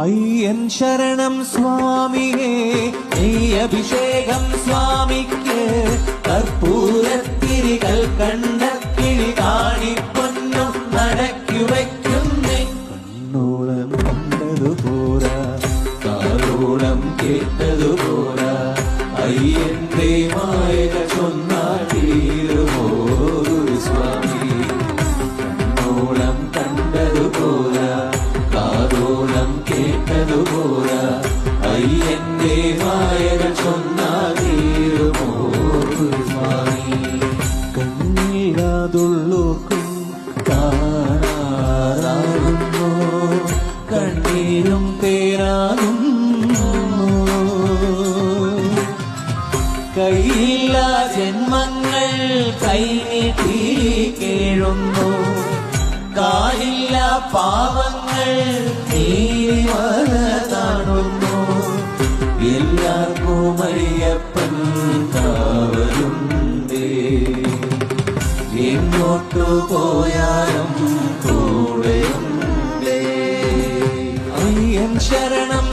അയ്യൻ ശരണം സ്വാമിയേ, നെയ്യഭിഷേകം സ്വാമിക്ക്, കർപ്പൂരത്തിരികൾ കണ്ടക്കിളി കാണിപ്പൊന്നും നടക്കു വയ്ക്കുന്നേ. കണ്ണോളം കണ്ടതു പോരാ, കാലോളം കേട്ടതു പോരാ, അയ്യന്റെ മായക ചൊന്നാൽ തീരുമോ സ്വാമി. കണ്ണോളം കണ്ടതു പോരാ, കാതോളം കേട്ടതു പോരാ, അയ്യന്റെ മായകൾ ചൊന്നാൽ തീരുമോ സ്വാമി. കണ്ണീരാതുള്ളൂർക്കും കാണാറാകുന്നു, കണ്ണീരും തേരാകുന്നു. കൈയില്ല ജന്മങ്ങൾ കൈനീട്ടി കേഴുന്നു, കാലില്ല പാവങ്ങൾ നീരിമലതാണുന്നു. എല്ലാവർക്കും അയ്യപ്പൻ കാവലുണ്ടേ, എങ്ങോട്ടു പോയാലും കൂടെയുണ്ടേ. അയ്യൻ ശരണം